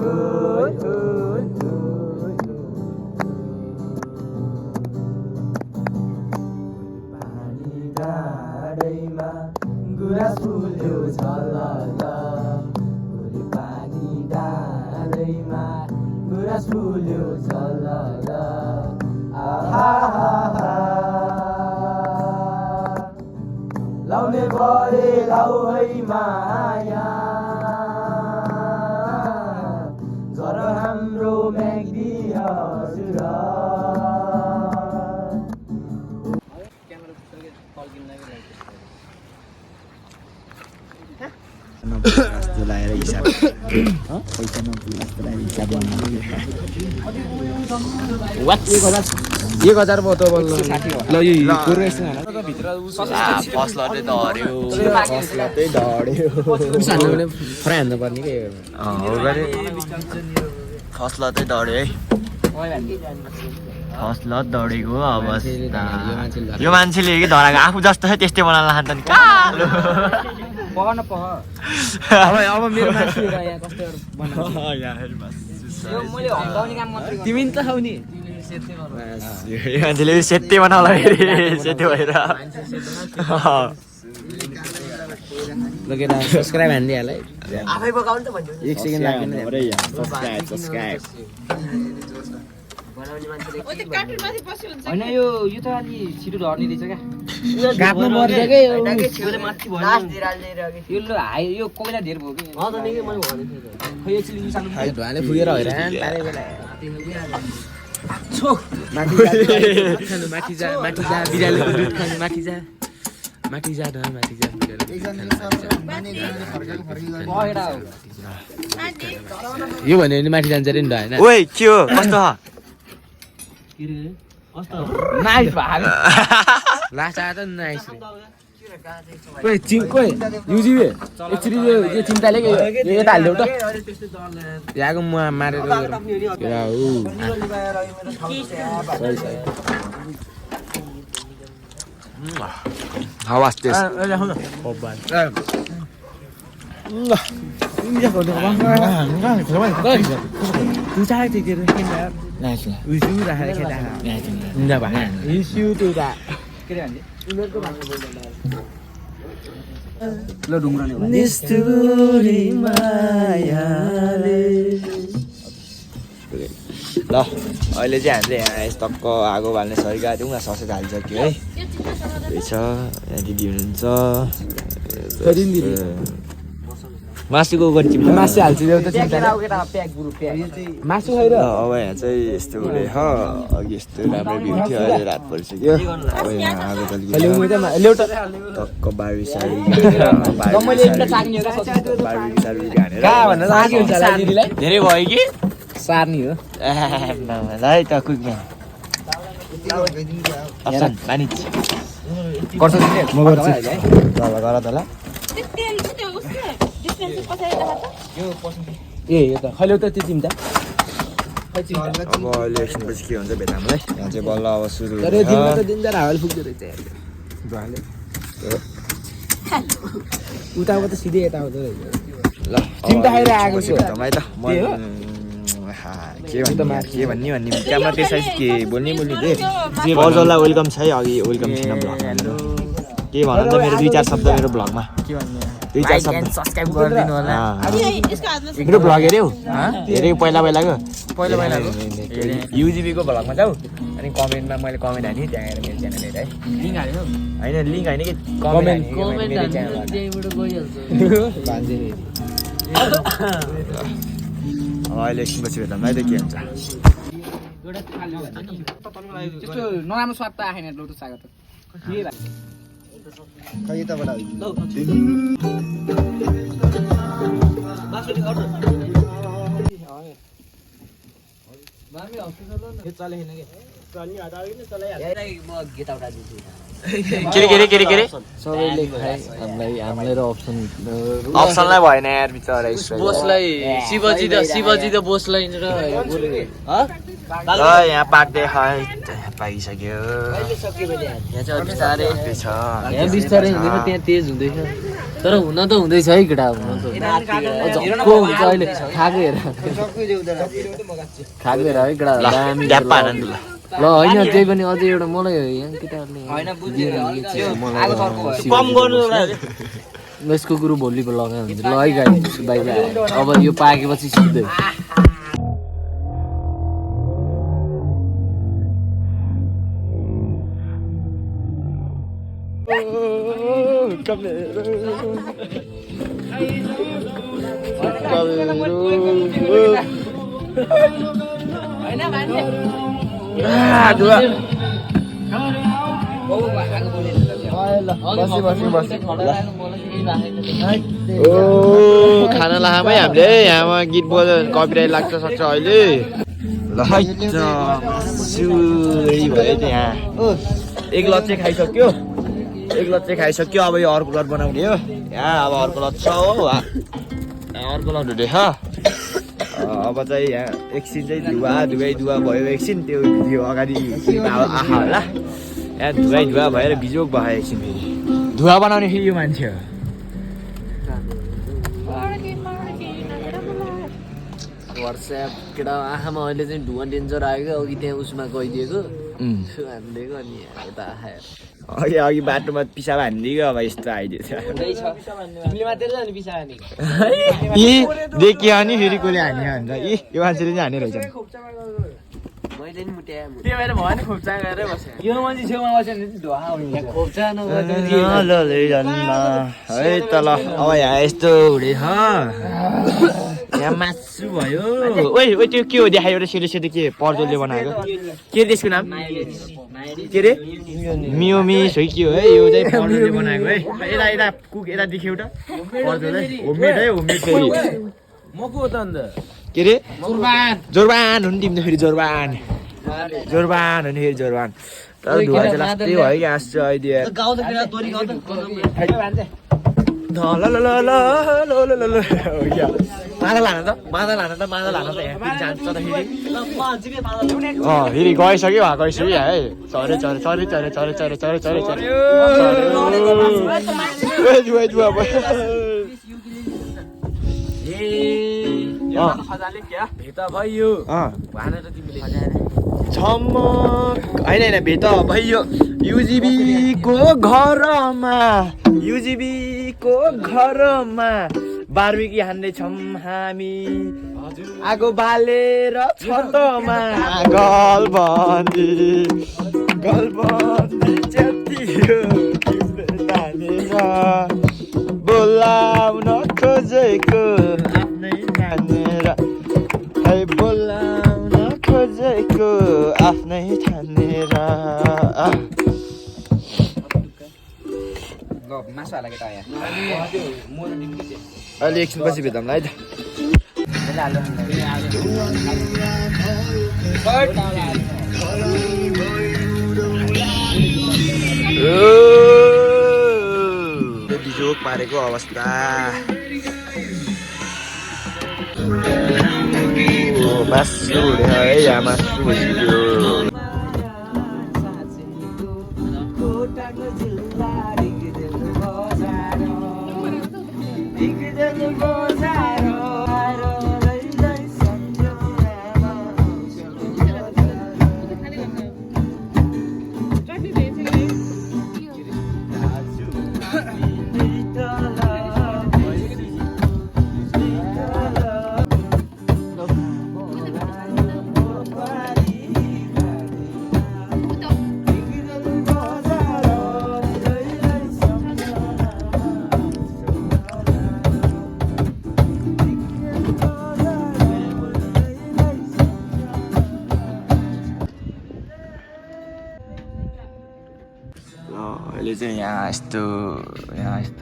ओइ ओइ पानी डाँडैमा गुराँस फुल्यो झलल गोले पानी डाँडैमा गुराँस फुल्यो झलल लाउने परे लाउ है माया घर हाम्रो म्याग्दी हजुर जस्तो लगाएर हिसाब पैसा नपुग्ने जस्तो लगाएर हिसाब एक हजार भयो त बल्ल ल यो फस्लतै धर्यो फ्राई हान्नु पर्ने के हो गरे फस्लतै धर्यो है फस्लत दौडेको अवस्था यो मान्छेले कि धराएको आफू जस्तो छ त्यस्तै बनाउन लान्छ नि कालो पकाउन पह अब मेरो मासु हेर यहाँ कस्तो बनाउँछ यो मैले हम्काउने काम मात्रै गर्छु तिमी नि त खाउने यो मान्छेले सेत्ते बनाउला सेते भएर लगेर सब्स्क्राइब हान्दियो होला आफै पकाउनु त भन्छु 1 सेकेन्ड लाग्दैन सब्स्क्राइब हैन यो त अलि छिटो ढड्ने रहेछ क्या काट्नु पर्छ के यो ल हाई यो कोइला धेर भयो कि खै एकछिन निसाल्नु धुवाले फुकेर हैरान पारे बेला छो माथि जा बिरालोको दुध खानु माथि जा माथि जा यो भन्यो भने माथि जान्छ रे नि होइन ओइ के हो कस्तो नाइस भाग लास्ट आएर त नाइस रे कोइ युजिबे एकचोटि यो चिन्ताले यो यता हाल्देऊ त यहाँको म मारेर हावास टेस्ट तू चाहे thì kia này issue là hay cái nào nè bạn issue từ đã के रे भन्थे उनीहरुको भाषा बोल्दैन ल ढुङ्ग्रा नि निष्ठुरी मायाले ल अहिले चाहिँ हामीले यहाँ टक्क आगो बाल्ने सरीका दिउँ न ससेत हालिसक्यो है त्यही छ यहाँ दिदी हुनुहुन्छ मासुको गरी मासु हाल्छु त्यो त चिन्ता मासु खैर अब यहाँ चाहिँ यस्तो हुने अघि यस्तो राम्रो भ्यू थियो अहिले रात परिसक्यो अब यहाँ आगो तल्कियो टक्क बारी सारी धेरै भयो कि सार्नी हो है त कुकमा अप्सन मानिज गर्छ म गर्छु ल गर त ल ए यो त खैलो त त्यो तिमी त अब अहिले एकछिनपछि के हुन्छ भेटामलाई यहाँ चाहिँ बल्ल अब सुरु तर यो दिनमा त दिनदार हावाले पुग्दो रहेछ उताको त सिधै यता आउँदो रहेछ ल तिमी त खाएर आएको छु है त के भन्ने क्यामेरा त्यसै के बोल्ने पर्जललाई वेलकम छ है अघि वेलकम छैन ब्लग के भन त मेरो 2-4 शब्द मेरो ब्लगमा के भन्ने 2-4 शब्द सब्स्क्राइब गरिदिनु होला मेरो ब्लग हेऱ्यौ हेरेको पहिलाको युजिबीको भ्लगमा जाऊ अनि कमेन्टमा मैले कमेन्ट हाने त्यहाँ आएर मेरो च्यानल हेर है लिङ्क हाल्यो होइन लिङ्क होइन कि कमेन्ट अब अहिले एकछिनपछि भेट्दा है त के हुन्छ त्यस्तो नराम्रो स्वाद त आएन लोटो साग त खै यताबाट के सबैले खाए हामीलाई र अप्सनलाई भएन यार बिचरा बोसलाई शिवजी त बोसलाई र ल यहाँ पाक्दै पाइसक्यो यहाँ चाहिँ बिस्तारै छ यहाँ बिस्तारै हुँदैन त्यहाँ तेज हुँदैछ तर हुन त हुँदैछ है केटा हुन त झक्को हुन्छ अहिले खाएको हेर है केटा दामी ड्याप्पा आनन्द ल ल होइन त्यही पनि अझै एउटा मलाई यहाँ केटाहरूले कम गर्नु यसको कुरो भोलि लगायो भने ल है गाई बाइक अब यो पाकेपछि सिधै खाना लामै हामीले यहाँमा गीत बजायो भने कपिराइट लाग्छ सक्छ अहिले ल है सुरी भयो त यहाँ एक लट चाहिँ खाइसक्यो अब यो अर्को लट बनाउने हो यहाँ अब अर्को लट छ हो अर्को लट हुँदैछ अब चाहिँ यहाँ एकछिन चाहिँ धुवा भयो एकछिन त्यो भिडियो अगाडि आहा होला यहाँ धुवा भएर बिजोग भयो एकछिन फेरि धुवा बनाउने फेरि यो मान्छे हो व्हाट्सएप केटा आँखामा अहिले चाहिँ धुवा डेन्जर आयो क्या अघि त्यहाँ उसमा गइदिएको हानिदिएको अनि यता आयो अघि बाटोमा पिसाब हानिदिएको अब यस्तो आइदियो देखियो नि फेरि कसले हान्यो भन्छ यो मान्छेले चाहिँ हाने रहेछ मैले नि मुट्याए त्यो भएर भयो नि खोप्चा गरेर बस्यो यो मान्छे छेउमा बस्यो भने चाहिँ धुवा हुन्छ खोप्चा है त ल अब यहाँ यस्तो हुँदैछ यहाँ मासु भयो ओइ त्यो के हो देखायो एउटा सेतो के पर्जोलले बनाएको के देशको नाम के रे मियोमिस हो के हो है यो चाहिँ पर्जोलले बनाएको है यता कुक यता देख्यो त पर्जोल है होममेड फेरि म को त अन्त के रे जोरबान हो नि तिमीले फेरि जोरबान हो नि फेरि जोरबान तर धुवा चाहिँ लास्टै भयो कि आँस अहिले मादा लान त यहाँ जान्छ त फेरि गइसक्यो है छमक होइन भेट भयो युजिबीको घरमा बार्बिकी हान्दैछौँ हामी आगो बालेर छतमा गलबन्दी च्यातियो तानेर बोलाउन खोजेको आफ्नै ठानेर है बोलाउन खोजेको आफ्नै ठानेर अहिले एकछिन पछि भेटौँला है त बिजोग पारेको अवस्था मासु है यहाँ मासु अहिले चाहिँ यहाँ यस्तो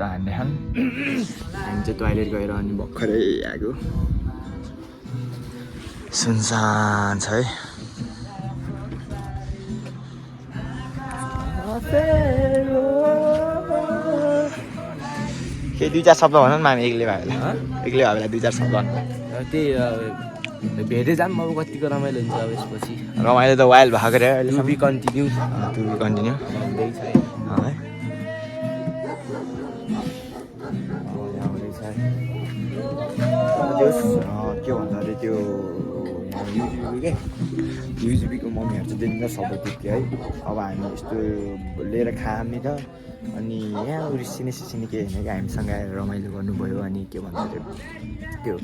हान्ने छन् हामी चाहिँ टोइलेट गएर अनि भर्खरै आएको सुनसान छ है के दुई चार शब्द भन न हामी एक्लै भयो बेला दुई चार शब्द त्यही भेटै जाम अब कतिको रमाइलो हुन्छ अब यसपछि रमाइलो त वाइल्ड भएको रे अहिले टु बी कन्टिन्यू हुँदैछ है के भन्छ अरे त्यो युजिबीको मम्मीहरू चाहिँ डेन्जर सपोर्टिभ थियो है। अब हामी यस्तो लिएर खाने त अनि यहाँ रिसिने केही होइन कि हामीसँग आएर रमाइलो गर्नुभयो। अनि के भन्छ त्यो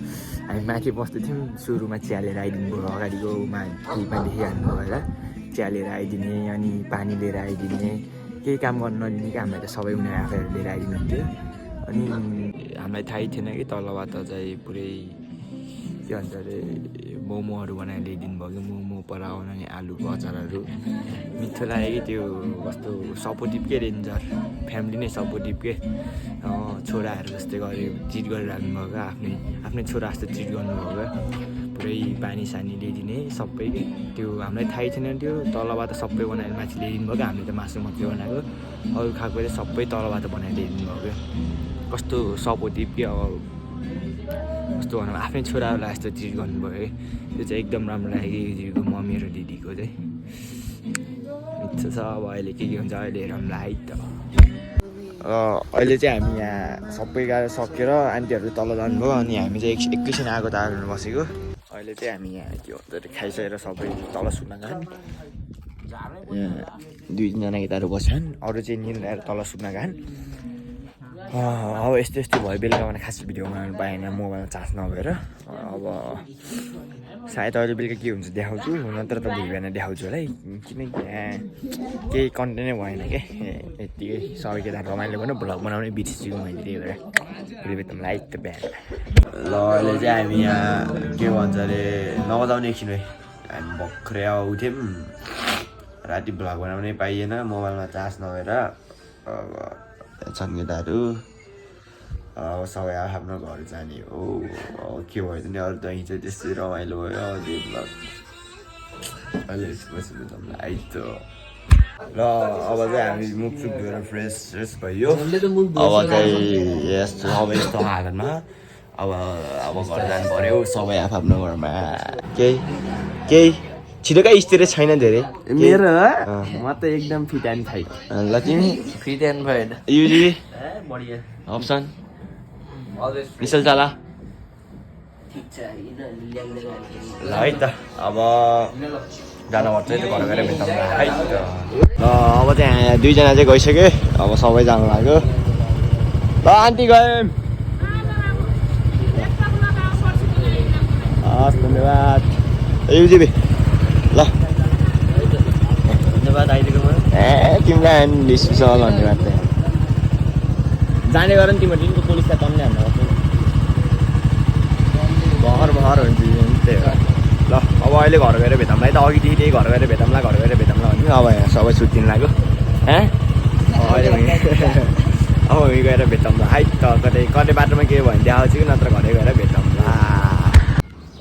हामी माथि बस्दै थियौँ, सुरुमा चिया लिएर आइदिनु भयो, अगाडिकोमा टिपमा देखिहाल्नु भयो होइन, चिया लिएर आइदिने अनि पानी लिएर आइदिने, केही काम गर्नु नदिने कि हामीलाई त सबै उनीहरू आफैहरू लिएर आइदिनुहुन्थ्यो। अनि हामीलाई थाहै थिएन कि तलबाट चाहिँ पुरै के भन्छ अरे मोमोहरू बनाएर ल्याइदिनु भयो कि मोमो पराउ अनि आलुको अचारहरू मिठो लाग्यो कि त्यो कस्तो सपोर्टिभ के रेन्जर फ्यामिली नै सपोर्टिभ के छोराहरू जस्तै गरे ट्रिट गरेर राख्नुभयो क्या, आफ्नै छोरा जस्तो ट्रिट गर्नुभयो क्या, पुरै पानी सानी ल्याइदिने सबै के त्यो हामीलाई थाहै थिएन। त्यो तलबाट सबै बनाएर माथि ल्याइदिनु भयो क्या, हामीले त मासु मात्रै बनाएको, अरू खाएको चाहिँ सबै तलबाट बनाएर ल्याइदिनु भयो क्या, कस्तो सपोर्टिभ के अब कस्तो भनौँ आफ्नै छोराहरूलाई जस्तो ट्रिट गर्नुभयो है, त्यो चाहिँ एकदम राम्रो लाग्यो युजीको मम्मी र दिदीको चाहिँ मिठो छ। अब अहिले के हुन्छ अहिले हेरौँला है त। अहिले चाहिँ हामी यहाँ सबै गाह्रो सकेर आन्टीहरू तल जानुभयो अनि हामी चाहिँ एकैछिन आगो तार्नु बसेको। अहिले चाहिँ हामी यहाँ के भन्छ खाइसकेर सबै तल सुत्न गयौँ, यहाँ 2-3जना केटाहरू बस्छन्, अरू चाहिँ निन्द्राएर तल सुत्न गयौँ। अब यस्तो भयो, बेलुका भने खास भिडियो बनाउनु पाएन मोबाइलमा चार्ज नभएर। अब सायद अहिले बेलुका के हुन्छ देखाउँछु, नत्र त भोलि बिहान देखाउँछु होला है, किनकि केही कन्टेन्टै भएन क्या, यत्तिकै सबै केटाहरू रमाइलो गर्नु भ्लग बनाउने बिर्सिएको मैले, त्यही भएर भोलि बेला लाइट त बिहान। ल अहिले चाहिँ हामी यहाँ के भन्छ अरे नबजाउने एकछिन है, हामी भर्खरै उठ्यौँ, राति भ्लग बनाउनै पाइएन मोबाइलमा चार्ज नभएर। अब छन् केटाहरू अब सबै आफ्नो घर जाने हो, के भयो भने अरू त हिजो त्यस्तै रमाइलो भयो त्यो भ्लग अहिले आइ त। ल अब चाहिँ हामी मुखसुख धोएर फ्रेस भयो, अब चाहिँ यस्तो हालतमा अब घर जानु पऱ्यो सबै आफ्नो घरमा। केही छिटो कहाँ स्थिरै छैन धेरै मेरो म त एकदम फिट एन्ड फाइन। ल तिमी फिट एन्ड फाइन युजी बढिया अप्सन निशल चाला ल है त। अब जानुपर्छ है त घर गएर भेटौँ है त। ल अब चाहिँ 2जना चाहिँ गइसक्यो, अब सबै जानु लाग्यो। ल आन्टी गयौँ, हस् धन्यवाद युजीबी। ल धन्यवाद आइदिएको तिमीलाई डिस्पिसल धन्यवाद त जाने गर नि तिमीहरू पुलिसलाई तम्ने हान्नु भर हुन्छ त्यही हो। ल अब अहिले घर गएर भेटौँला है त, अघिदेखि त्यही घर गएर भेटौँला भन्थ्यो, अब यहाँ सबै सुत्तिनु लाग्यो अहिले अब हामी गएर भेटौँला है त, कतै बाटोमा के भयो भने देखाउँछु कि नत्र घरै गएर भेटौँला।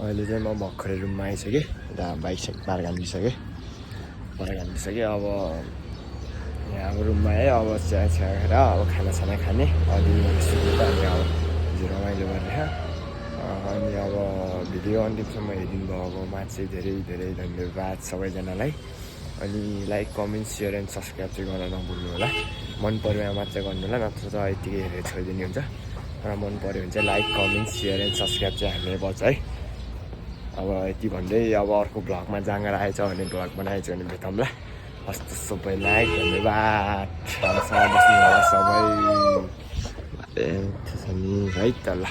अहिले चाहिँ म भर्खरै रुममा आइसकेँ, यता बाइक साइक पार्क हालिदिइसकेँ, अब यहाँ अब रुममा है अब चिया खाएर अब खाना खाने अलि सुत्नु त अनि अब हिजो रमाइलो गरेर। अनि अब भिडियो अन्तिमसम्म हेरिदिनु भएकोमा चाहिँ धेरै धन्यवाद सबैजनालाई। अनि like comment share and subscribe चाहिँ गर्न नभुल्नु होला, मन पऱ्यो मात्रै गर्नु होला, नत्र त यतिकै हेरेर छोडिदिने हुन्छ। र मन पऱ्यो भने चाहिँ like comment share and subscribe चाहिँ हामीले पर्छ है। अब यति भन्दै अब अर्को भ्लगमा जाँगर आएछ भने भ्लग बनाएछ भने भेटौँला। हस्त सबैलाई धन्यवाद, बस्नु होला सबै है त ल।